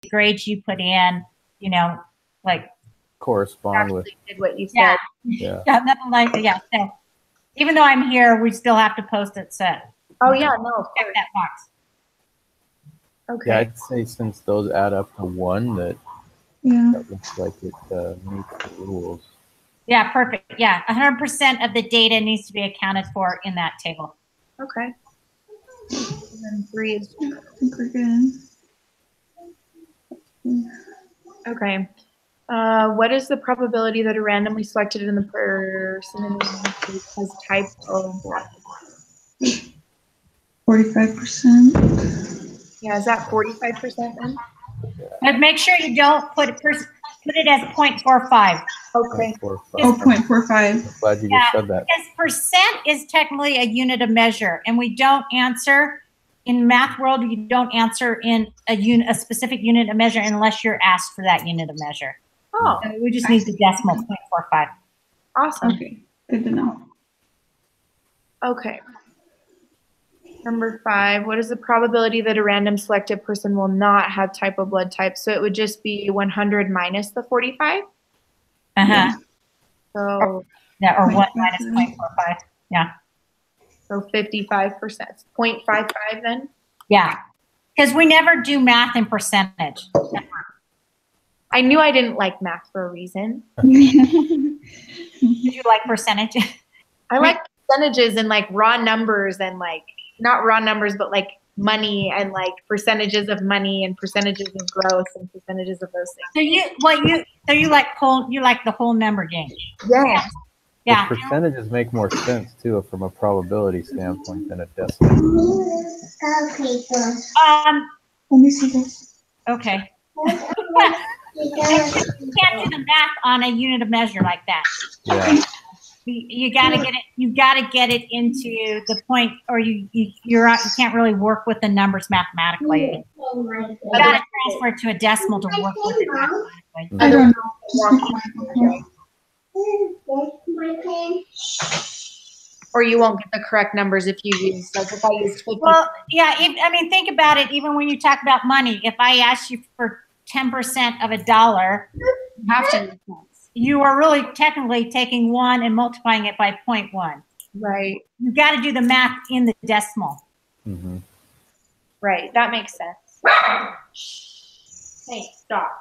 grades you put in, you know, like correspond with did what you said. Yeah, nothing like that. Yeah. So even though I'm here, we still have to post it. So Oh yeah, no, of check course. that box. Okay. Yeah, I'd say since those add up to one, that looks like it meets the rules. Yeah, perfect. Yeah, 100% of the data needs to be accounted for in that table. Okay. And then 3 is. I think we're good. Okay. What is the probability that a randomly selected in the person in the group has type O? 45%. Yeah, is that 45% then? But make sure you don't put it as 0.45. Okay. 0.45. Oh, 0.45. I'm glad you just said that. Because percent is technically a unit of measure, and we don't answer in math world. You don't answer in a specific unit of measure unless you're asked for that unit of measure. Oh, So we just need the decimal 0.45. awesome. Okay, good to know. Okay. Number 5, what is the probability that a random selected person will not have type of blood type? So it would just be 100 minus the 45. So Yeah, or 1 minus 0.45. Yeah. So 55%. 0.55 then? Yeah. Because we never do math in percentage. I knew I didn't like math for a reason. Did you like percentage? I like percentages and like raw numbers and like not raw numbers, but like money and like percentages of money and percentages of growth and percentages of those things. So you like the whole number game. Yeah. Yeah. The percentages make more sense too from a probability standpoint than a decimal. Let me see this. Okay. You can't do the math on a unit of measure like that. Yeah. You gotta get it. You gotta get it into the point, or you can't really work with the numbers mathematically. You gotta transfer it to a decimal to work with it mathematically. I don't know. Or you won't get the correct numbers if you use, like if I use 50. Well, yeah. Think about it. Even when you talk about money, if I ask you for 10% of $1, You have to use cents. you are really technically taking 1 and multiplying it by 0.1. Right. You got to do the math in the decimal. Mm-hmm. Right. That makes sense. Hey, stop.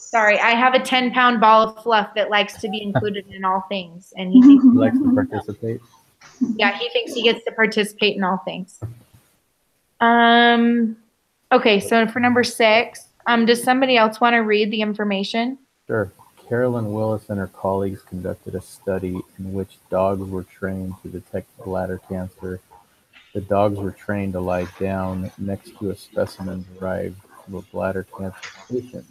Sorry, I have a 10-pound ball of fluff that likes to be included in all things, and he thinks, He likes to participate. yeah, he thinks he gets to participate in all things. Okay, so for number 6, does somebody else want to read the information? Sure. Carolyn Willis and her colleagues conducted a study in which dogs were trained to detect bladder cancer. The dogs were trained to lie down next to a specimen derived from a bladder cancer patient.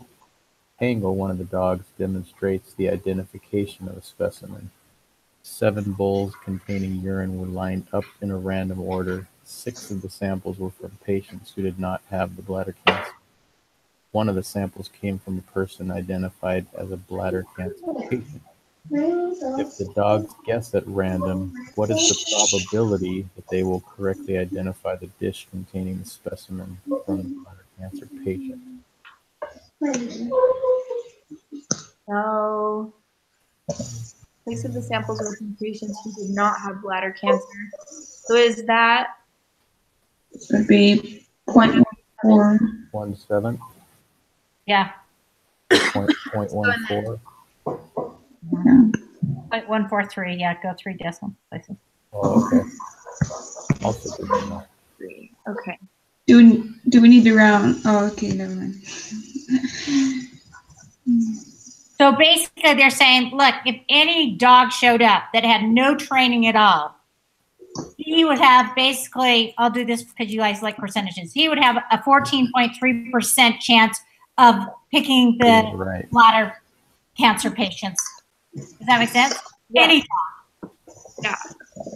Angle, one of the dogs, demonstrates the identification of a specimen. 7 bowls containing urine were lined up in a random order. 6 of the samples were from patients who did not have the bladder cancer. 1 of the samples came from a person identified as a bladder cancer patient. If the dogs guess at random, what is the probability that they will correctly identify the dish containing the specimen from the bladder cancer patient? So, place of the samples were from patients who did not have bladder cancer. So is that? This would be 0.14. 1/7? Yeah. 0.14? Yeah. 0.143. Yeah, go 3 decimal places. Oh, okay. Also good to know. 3. Okay. Do we need to round? Oh, okay, never mind. So basically, they're saying, look, if any dog showed up that had no training at all, he would have basically, I'll do this because you guys like percentages, he would have a 14.3% chance of picking the Right. bladder cancer patients. Does that make sense? Yeah. Any Yeah,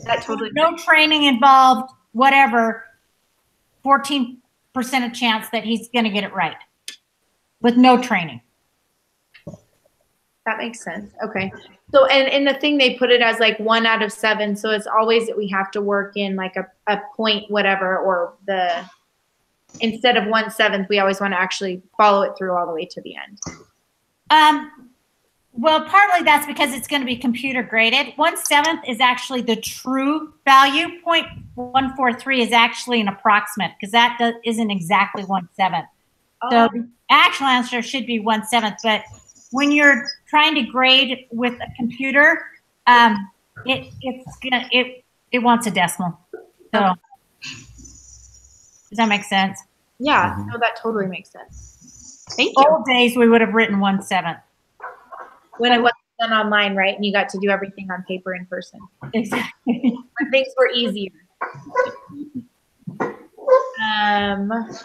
that totally. no training involved, whatever, 14% of chance that he's going to get it right with no training. That makes sense. Okay. So, and in the thing, they put it as like 1 out of 7. So it's always that we have to work in like a point, whatever, or the Instead of 1/7, we always want to actually follow it through all the way to the end. Well, partly that's because it's going to be computer graded. 1/7 is actually the true value. 0.143 is actually an approximate because that isn't exactly 1/7. So the actual answer should be 1/7. But when you're trying to grade with a computer, it wants a decimal. So does that make sense? Yeah, no, that totally makes sense. Thank you. Old days we would have written 1/7. When it wasn't done online, right? And you got to do everything on paper in person. Exactly. When things were easier.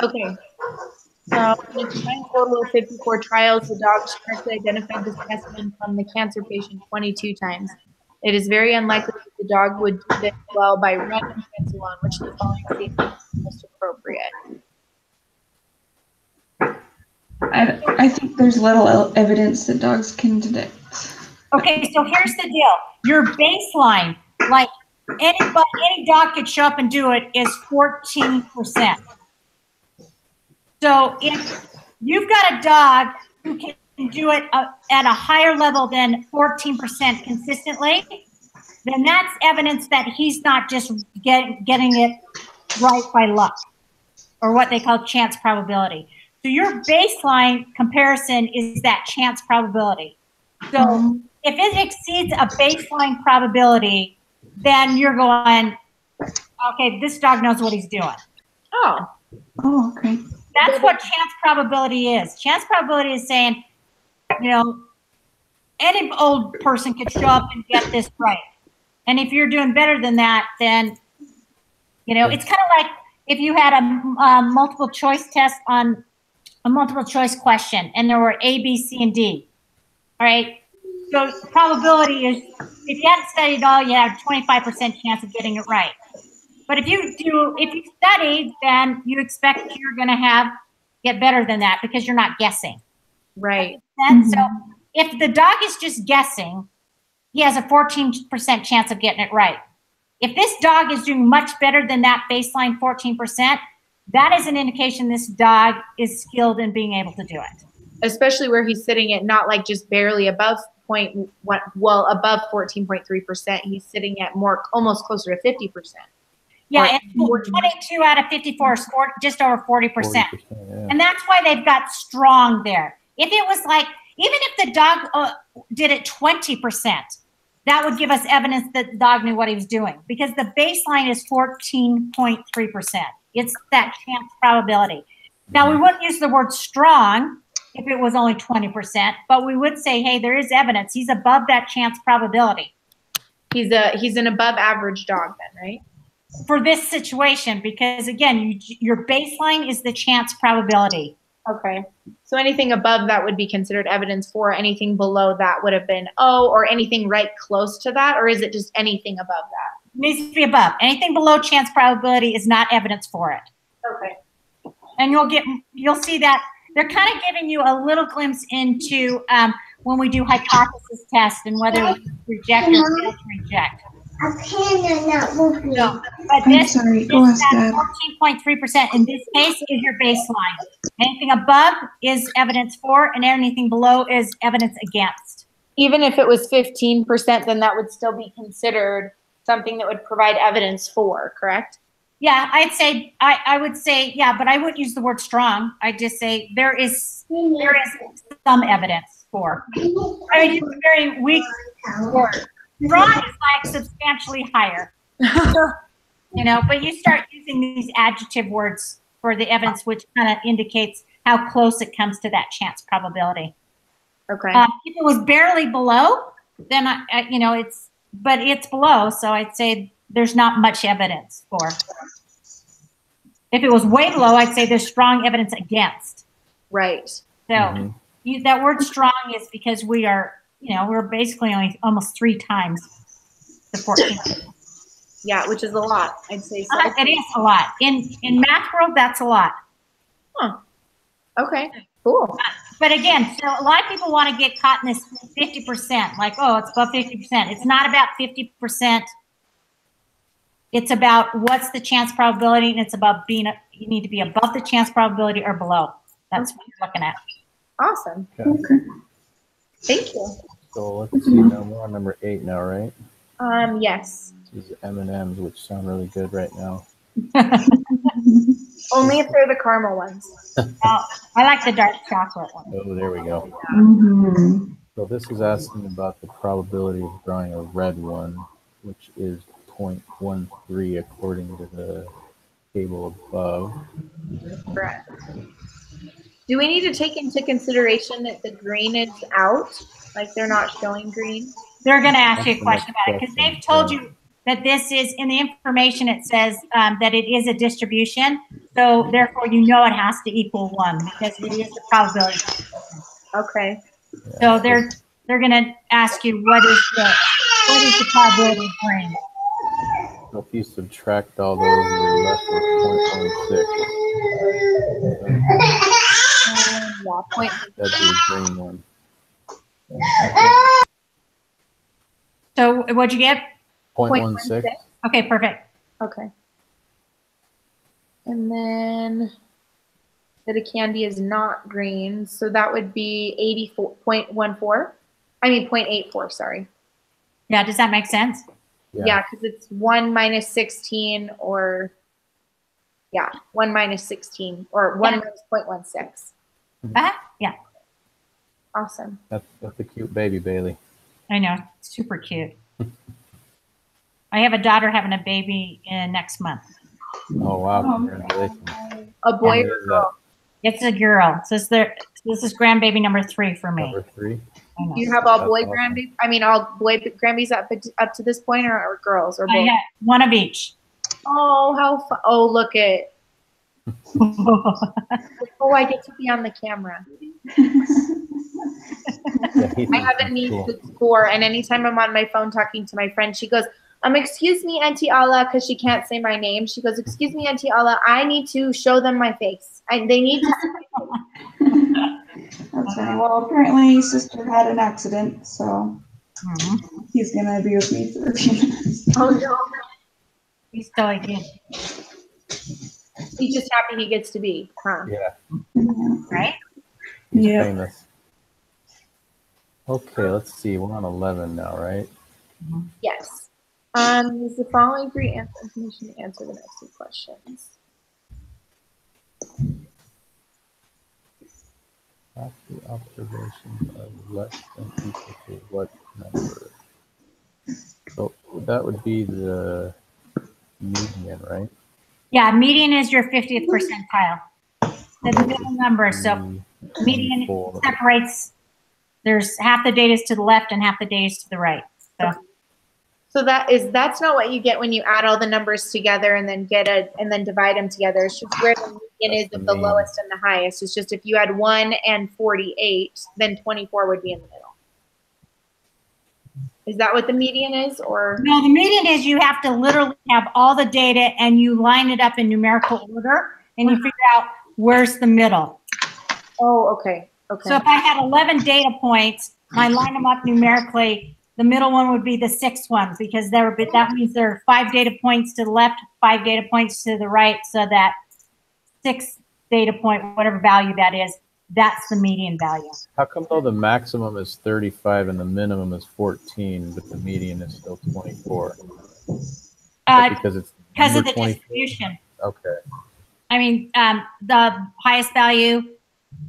Okay. So in a combined total of 54 trials, the dogs correctly identified the specimen from the cancer patient 22 times. It is very unlikely that the dog would do this well by random chance alone, which the following statement is most appropriate. I think there's little evidence that dogs can detect. Okay, so here's the deal. Your baseline, like any dog could show up and do it, is 14%. So if you've got a dog who can do it at a higher level than 14% consistently, then that's evidence that he's not just getting it right by luck, or what they call chance probability. So your baseline comparison is that chance probability. So if it exceeds a baseline probability, then you're going, okay, this dog knows what he's doing. Oh. Oh, okay. That's what chance probability is. Chance probability is saying, you know, any old person could show up and get this right. And if you're doing better than that, then, you know, it's kind of like if you had a multiple choice test on a multiple choice question and there were A, B, C, and D. All right. So probability is, if you hadn't studied at all, you have a 25% chance of getting it right. But if you studied, then you expect you're going to get better than that because you're not guessing. Right. So if the dog is just guessing, he has a 14% chance of getting it right. If this dog is doing much better than that baseline 14%, that is an indication this dog is skilled in being able to do it. Especially where he's sitting at not like just barely above above 14.3%. He's sitting at almost closer to 50%. Yeah, and 22 out of 54 scored just over 40%. 40%, yeah. And that's why they've got strong there. If it was like, even if the dog did it 20%, that would give us evidence that the dog knew what he was doing, because the baseline is 14.3%. It's that chance probability. Now, we wouldn't use the word strong if it was only 20%, but we would say, hey, there is evidence. He's above that chance probability. He's an above average dog then, right? For this situation, because again, your baseline is the chance probability. Okay. So anything above that would be considered evidence for, anything below that would have been, or anything right close to that, or is it just anything above that? It needs to be above. Anything below chance probability is not evidence for it. Okay. And you'll see that they're kind of giving you a little glimpse into when we do hypothesis tests and whether we reject or fail to reject. I'm sorry. Go ahead, 14.3% in this case is your baseline. Anything above is evidence for, and anything below is evidence against. Even if it was 15%, then that would still be considered something that would provide evidence for, correct? Yeah, I would say, yeah, but I wouldn't use the word strong. I'd just say there is some evidence for. I mean, it's a very weak word. Strong is like substantially higher. You know, but you start using these adjective words for the evidence, which kind of indicates how close it comes to that chance probability. Okay. If it was barely below, then it's below, so I'd say there's not much evidence for. If it was way below, I'd say there's strong evidence against. Right. So that word strong is because we're basically only almost 3 times the 14. Yeah, which is a lot, I'd say. So. It is a lot. In math world, that's a lot. Huh. Okay, cool. But again, so a lot of people want to get caught in this 50%, like, oh, it's above 50%. It's not about 50%. It's about what's the chance probability, and it's about being you need to be above the chance probability or below. That's what you're looking at. Awesome. Okay. Okay. Thank you. So let's see. Now we're on number 8 now, right? Yes. These M&Ms, which sound really good right now. Only if they're the caramel ones. Oh, I like the dark chocolate one. Oh, there we go. Mhm. So this is asking about the probability of drawing a red one, which is 0.13 according to the table above. Correct. Do we need to take into consideration that the green is out? Like they're not showing green? They're going to ask you a That's the question next about it because question, they've told yeah. you that this is in the information. It says that it is a distribution, so therefore you know it has to equal 1 because it is the probability. Okay. Yeah, So they're going to ask you what is the probability of green. so if you subtract all those, you're left with 0.16. Yeah, point. That'd be a green one. So what'd you get? 0.16. Okay, perfect. Okay. And then the candy is not green, so that would be 84.14. I mean 0.84, sorry. Yeah, does that make sense? Yeah, because it's 1 minus 16 or, yeah, 1 minus 16 or 1 minus 0.16. Yeah, Awesome. That's a cute baby, Bailey. I know. Super cute. I have a daughter having a baby next month. Oh, wow. Oh. Congratulations. A boy How many or is girl? It's a girl. So this is grandbaby number 3 for me. Number 3? I know. Do you have all That's boy awesome. grandbabies? I mean, all boy grandbabies up to this point, or girls, or I both? got one of each. Oh, how fun! Oh, look it! Oh, I get to be on the camera. Yeah, he I thinks have a that's niece cool. that's 4, and anytime I'm on my phone talking to my friend, she goes, excuse me, Auntie Alla, because she can't say my name. She goes, excuse me, Auntie Alla, I need to show them my face. They need to see my face. That's funny. Well, apparently sister had an accident, so Mhm. he's gonna be with me for a few minutes. Oh, no. He's totally good, He's just happy he gets to be, huh? Yeah, right? he's Yeah. famous. Okay, let's see. We're on 11 now, right? Yes. Is the following agree information to answer the next 2 questions? Not the observation of less than equal to what number? So that would be the median, right? Yeah, median is your 50th percentile. The middle number. So median 24. separates. There's half the data is to the left and half the data is to the right. So That's not what you get when you add all the numbers together and then divide them together. It's just where the median is That's of the the mean. lowest and the highest. It's just if you had 1 and 48, then 24 would be in the middle. Is that what the median is, or? no, the median is you have to literally have all the data and you line it up in numerical order and you figure out where's the middle. Oh, okay. Okay. So if I had 11 data points, I line them up numerically. The middle one would be the 6th one because that means there are 5 data points to the left, 5 data points to the right, so that 6th data point, whatever value that is, that's the median value. How come though the maximum is 35 and the minimum is 14, but the median is still 24? Because it's Because of number the 24? distribution. Okay. I mean, the highest value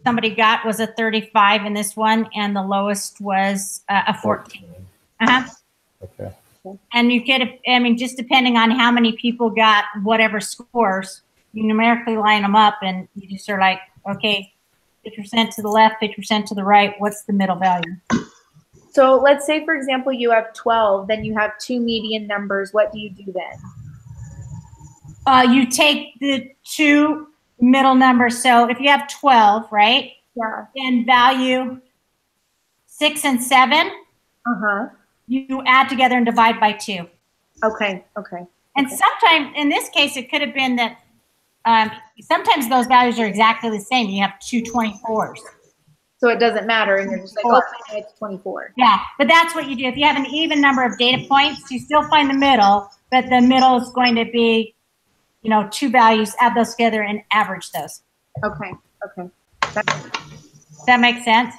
somebody got was a 35 in this one, and the lowest was a 14. Uh-huh. Okay. And you get, just depending on how many people got whatever scores, you numerically line them up, and you just are like, okay, 50% to the left, 50% to the right, what's the middle value? So let's say, for example, you have 12, then you have 2 median numbers. What do you do then? You take the 2 middle numbers. So if you have 12, right? Yeah. Then value 6 and 7, Uh-huh. you add together and divide by 2. Okay. Okay. And sometimes, in this case, it could have been that sometimes those values are exactly the same. You have 2 24s. So it doesn't matter, and you're just like, okay, it's 24. Yeah, but that's what you do. If you have an even number of data points, you still find the middle, but the middle is going to be, you know, two values, add those together and average those. Okay. Okay. That makes sense?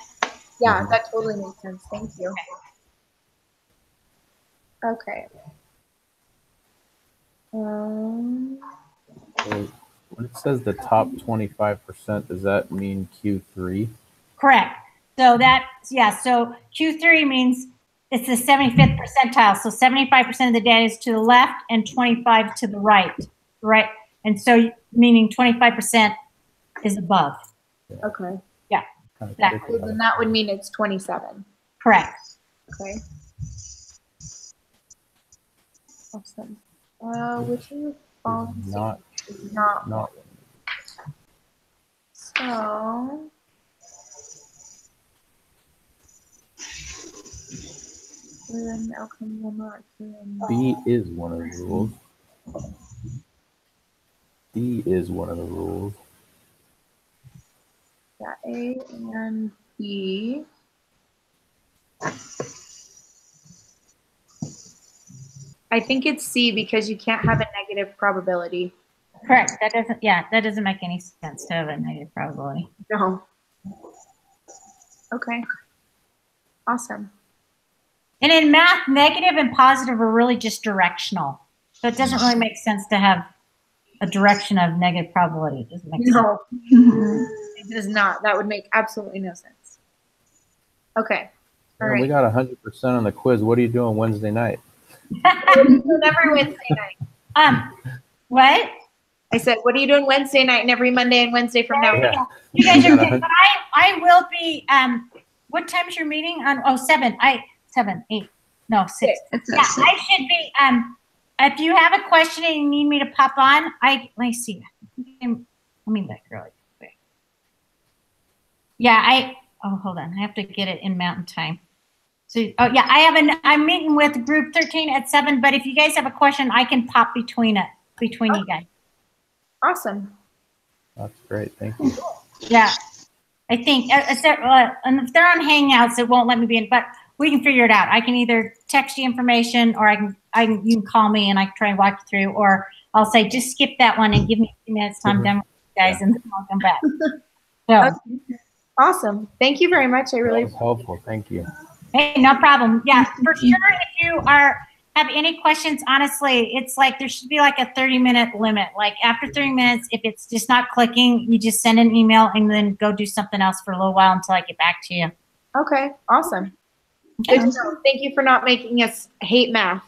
Yeah, that totally makes sense. Thank you. Okay. So when it says the top 25%, does that mean Q3? Correct. So so Q3 means it's the 75th percentile. So 75% of the data is to the left and 25 to the right, right? And so meaning 25% is above. Okay. Yeah. Exactly. So then that would mean it's 27. Correct. Okay. Awesome. Which of the following Not, is not? not. So. Then outcome will not. B is one of the rules. D is one of the rules. Yeah, A and B. I think it's C because you can't have a negative probability. Correct. That doesn't make any sense to have a negative probability. No. Okay. Awesome. And in math, negative and positive are really just directional. So it doesn't really make sense to have a direction of negative probability. It doesn't make sense. No, it does not. That would make absolutely no sense. Okay. All Well, we right. got 100% on the quiz. What are you doing Wednesday night? Every Wednesday night. What? I said, what are you doing Wednesday night and every Monday and Wednesday from now on? Yeah. You guys You are got good. But I will be, what time's your meeting on, 7, 8, no, 6. It's Yeah, at 6. I should be, if you have a question and you need me to pop on, let me see. Let me look really quick. Yeah, hold on. I have to get it in Mountain Time. So, I'm meeting with group 13 at 7, but if you guys have a question, I can pop between you guys. Awesome. That's great. Thank you. Yeah, I think, and if they're on Hangouts, it won't let me be in, but we can figure it out. I can either text you information or you can call me and I can try and walk you through, or I'll say, just skip that one and give me a few minutes till I'm done with you guys and then I'll come back. So, Okay. Awesome. Thank you very much. I really That was helpful. Thank you. hey, no problem. Yeah, for sure. If you have any questions, honestly, it's like there should be like a 30-minute limit. Like after 30 minutes, if it's just not clicking, you just send an email and then go do something else for a little while until I get back to you. Okay. Awesome. Okay. Good to know. Thank you for not making us hate math.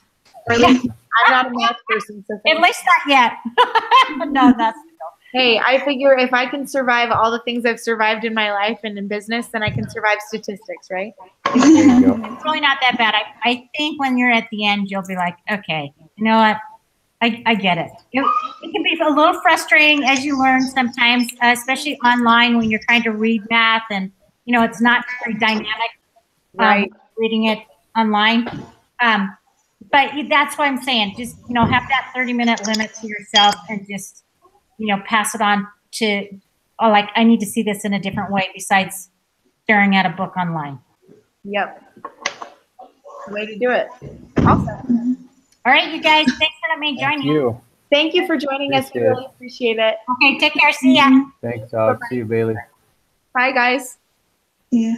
Or at least I'm not a math person. So At least not yet. No, that's hey, I figure if I can survive all the things I've survived in my life and in business, then I can survive statistics, right? There you go. it's really not that bad. I think when you're at the end, you'll be like, okay, you know what? I get it. It can be a little frustrating as you learn sometimes, especially online when you're trying to read math and, you know, it's not very dynamic. Right. Reading it online. But that's why I'm saying, just, you know, have that 30-minute limit to yourself and just, you know, pass it on to, like, I need to see this in a different way besides staring at a book online. Yep. Way to do it. Awesome. All right, you guys, thanks for letting me join Thank you. you. Thank you for joining us. We really appreciate it. Okay, take care. See ya. Thanks, dog. See you, Bailey. Bye, guys. Yeah.